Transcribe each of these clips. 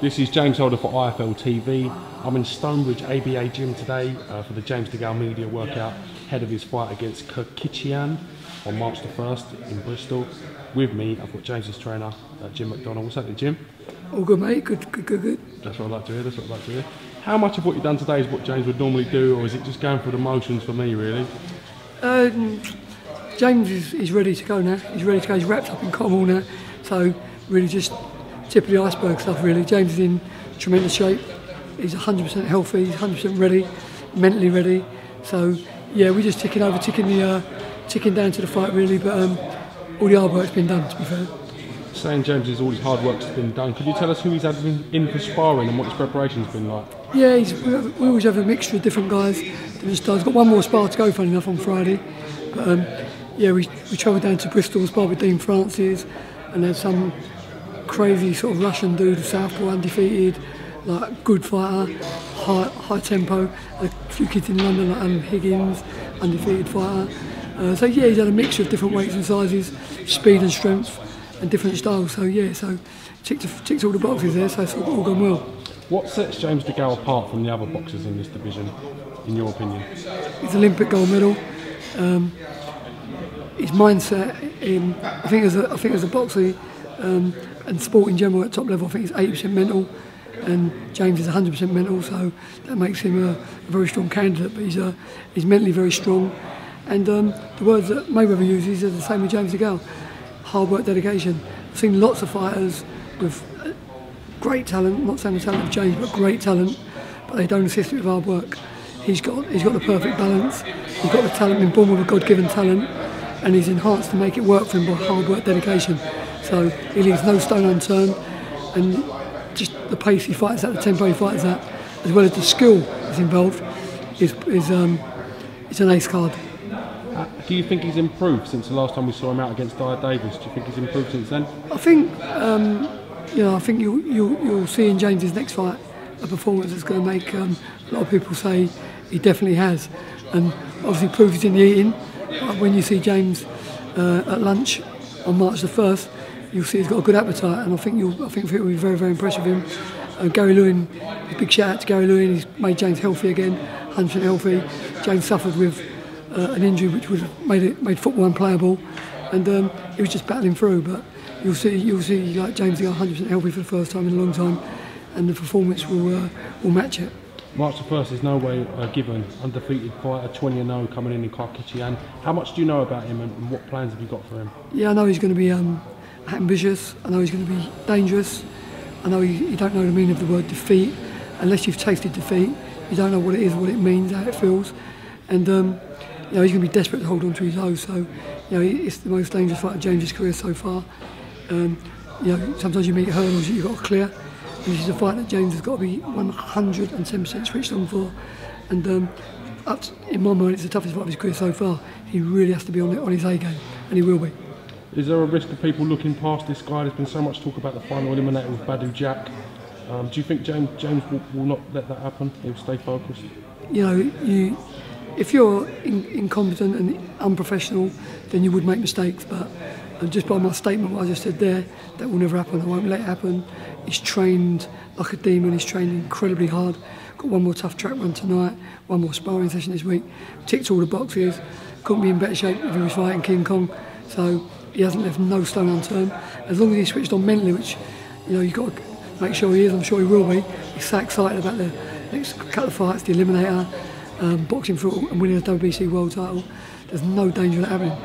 This is James Holder for iFL TV. I'm in Stonebridge ABA gym today for the James DeGale media workout ahead of his fight against Kirkichian on March the 1st in Bristol. With me, I've got James's trainer, Jim McDonnell. What's happening, Jim? All good, mate. Good. That's what I like to hear. How much of what you've done today is what James would normally do, or is it just going through the motions for me, really? James is ready to go now. He's ready to go. He's wrapped up in Cornwall now. So really just tip of the iceberg stuff, really. James is in tremendous shape. He's 100% healthy. He's 100% ready, mentally ready. So yeah, we're just ticking down to the fight, really. But all the hard work's been done, to be fair. Saying James, all his hard work's been done. Could you tell us who he's had in for sparring and what his preparation's been like? Yeah, we always have a mixture of different guys, different styles. Got one more spar to go, funny enough, on Friday. But yeah, we travelled down to Bristol, sparred with Dean Francis, and there's some crazy sort of Russian dude, southpaw, undefeated, like good fighter, high tempo. A few kids in London like Higgins, undefeated fighter. So yeah, he's had a mixture of different weights and sizes, speed and strength, and different styles. So yeah, so ticked all the boxes there. So it's all gone well. What sets James DeGale apart from the other boxers in this division, in your opinion? He's Olympic gold medal. His mindset, I think as a boxer and sport in general at top level, I think he's 80% mental, and James is 100% mental. So that makes him a very strong candidate. But he's mentally very strong, and the words that Mayweather uses are the same with James DeGale: hard work, dedication. I've seen lots of fighters with great talent, not saying the talent of James, but great talent, but they don't assist it with hard work. He's got the perfect balance. He's got the talent, been born with a God-given talent, and he's enhanced to make it work for him by hard work, dedication. So he leaves no stone unturned, and just the pace he fights at, the tempo he fights at, as well as the skill that's involved, is an ace card. Do you think he's improved since the last time we saw him out against Dyer Davis? Do you think he's improved since then? I think you'll see in James's next fight a performance that's going to make a lot of people say he definitely has, and obviously proves he's in the eating. When you see James at lunch on March the 1st, you'll see he's got a good appetite, and I think people will be very, very impressed with him. Gary Lewin, a big shout out to Gary Lewin. He's made James healthy again, 100% healthy. James suffered with an injury which would have made football unplayable, and he was just battling through. But you'll see like James got 100% healthy for the first time in a long time, and the performance will match it. March the 1st is no way given. Undefeated fighter, 20-0 coming in Kirkichian. How much do you know about him, and what plans have you got for him? Yeah, I know he's going to be ambitious. I know he's going to be dangerous. I know you don't know the meaning of the word defeat. Unless you've tasted defeat, you don't know what it is, what it means, how it feels. And he's going to be desperate to hold on to his own. So it's the most dangerous fight of James's career so far. Sometimes you meet hurdles that you've got to clear. And this is a fight that James has got to be 110% switched on for. And in my mind, it's the toughest fight of his career so far. He really has to be on his A game, and he will be. Is there a risk of people looking past this guy? There's been so much talk about the final eliminator with Badu Jack. Do you think James will not let that happen? He'll stay focused? If you're incompetent and unprofessional, then you would make mistakes. But just by my statement, what I just said there, that will never happen. I won't let it happen. He's trained like a demon. He's trained incredibly hard. Got one more tough track run tonight, one more sparring session this week. Ticked all the boxes. Couldn't be in better shape if he was fighting King Kong. So he hasn't left no stone unturned. As long as he's switched on mentally, which you've got to make sure he is. I'm sure he will be. He's so excited about the next couple of fights, the eliminator, boxing through and winning the WBC world title. There's no danger of that happening.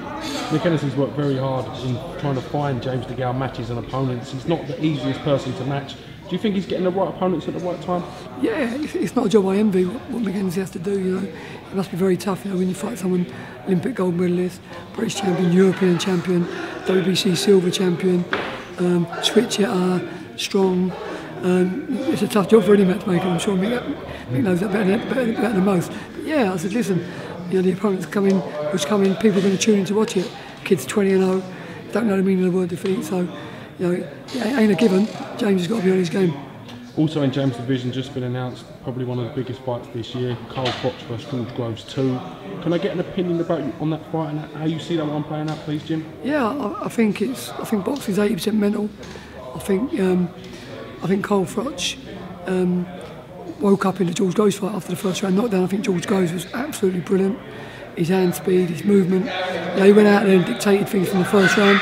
Nick Hennessy's worked very hard in trying to find James DeGale matches and opponents. He's not the easiest person to match. Do you think he's getting the right opponents at the right time? Yeah, it's not a job I envy what McKenzie has to do. It must be very tough. When you fight someone, Olympic gold medalist, British champion, European champion, WBC silver champion, switch hitter, strong. It's a tough job for any matchmaker. I'm sure Mick knows that better than most. But yeah, I said, listen, the opponents which come in, people are going to tune in to watch it. Kids 20-0, don't know the meaning of the word defeat, so it ain't a given. James has got to be on his game. Also in James' division, just been announced, probably one of the biggest fights this year, Carl Fox versus George Groves 2. Can I get an opinion about you on that fight and how you see that one playing out, please, Jim? Yeah, I think boxing's 80% mental. I think I think Cole Froch woke up in the George Groves fight after the first round knockdown. I think George Groves was absolutely brilliant. His hand speed, his movement. He went out there and dictated things from the first round.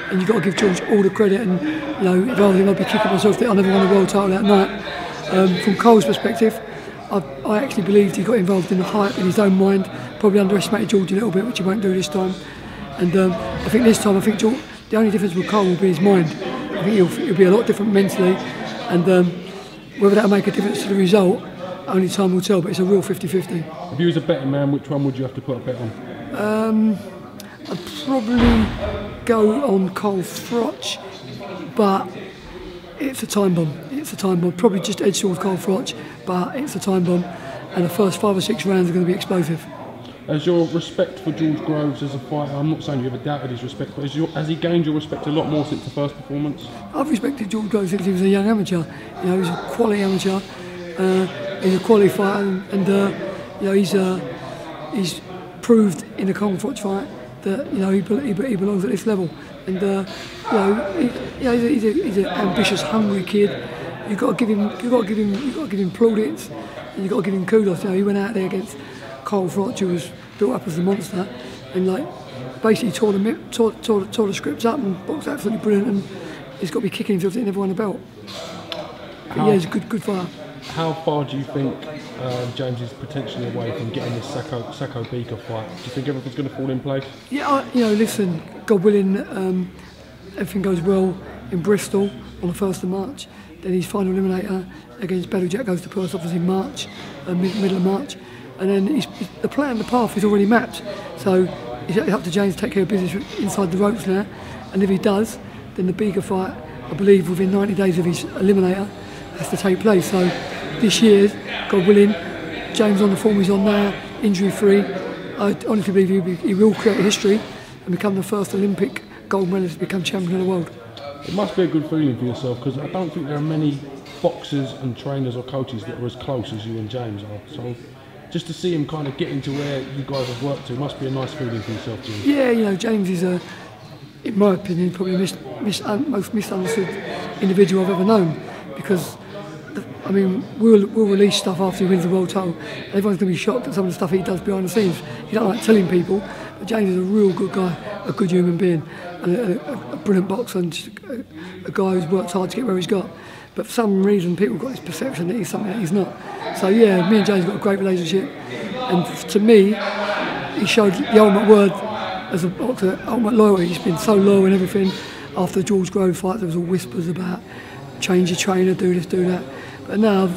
And you've got to give George all the credit. And if I was him, I'd be kicking myself that I never won a world title that night. From Cole's perspective, I actually believed he got involved in the hype in his own mind. Probably underestimated George a little bit, which he won't do this time. And I think this time, George, the only difference with Cole will be his mind. I think he'll be a lot different mentally. And whether that'll make a difference to the result, only time will tell. But it's a real 50-50. If you was a betting man, which one would you have to put a bet on? I'd probably go on Cole Froch, but it's a time bomb. It's a time bomb. Probably just edge towards Cole Froch, but it's a time bomb. And the first 5 or 6 rounds are going to be explosive. As your respect for George Groves as a fighter, I'm not saying you ever doubted his respect, but has he gained your respect a lot more since the first performance? I've respected George Groves since he was a young amateur. He's a quality amateur. He's a quality fighter, and he's proved in the Cole Froch fight that he belongs at this level. And he's an ambitious, hungry kid. You've got to give him plaudits, and you've got to give him kudos. He went out there against Cole Froch, who was built up as a monster, and basically tore the scripts up and boxed absolutely brilliant. And he's got to be kicking himself that he never won a belt. But he's a good fighter. How far do you think James is potentially away from getting this Sacco Beaker fight? Do you think everything's going to fall in place? Yeah, listen, God willing, everything goes well in Bristol on the 1st of March. Then his final eliminator against Badou Jack goes to Perth, obviously in March, middle of March. And then the plan, the path is already mapped. So it's up to James to take care of business inside the ropes now. And if he does, then the Beaker fight, I believe, within 90 days of his eliminator, has to take place. So this year, God willing, James on the form he's on now, injury-free. I honestly believe he will create history and become the first Olympic gold medalist to become champion of the world. It must be a good feeling for yourself, because I don't think there are many boxers and trainers or coaches that are as close as you and James are. So just to see him kind of getting to where you guys have worked to must be a nice feeling for yourself, James. Yeah, James is in my opinion, probably the most misunderstood individual I've ever known, because we'll release stuff after he wins the world title. Everyone's going to be shocked at some of the stuff he does behind the scenes. He don't like telling people, but James is a real good guy, a good human being, and a brilliant boxer, and just a guy who's worked hard to get where he's got. But for some reason, people have got this perception that he's something that he's not. So yeah, me and James have got a great relationship, and to me, he showed the ultimate word as a boxer, ultimate loyalty. He's been so loyal and everything. After the George Groves fight, there was all whispers about change your trainer, do this, do that. But now,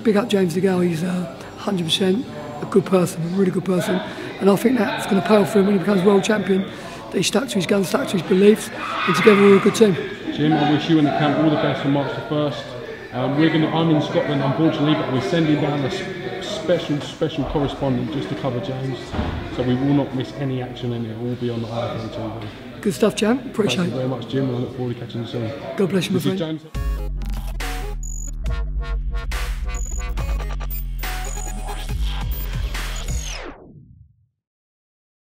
big up James DeGale, he's 100% a good person, a really good person. And I think that's going to pay off for him when he becomes world champion, that he stuck to his guns, stuck to his beliefs, and together we're a good team. Jim, I wish you and the camp all the best for March the 1st. I'm in Scotland, unfortunately, but we're sending down a special correspondent just to cover James. So we will not miss any action, and it will be on the iFL TV. Good stuff, champ. Appreciate it. Thank you very much, Jim, and I look forward to catching you soon. God bless you, my friend. James.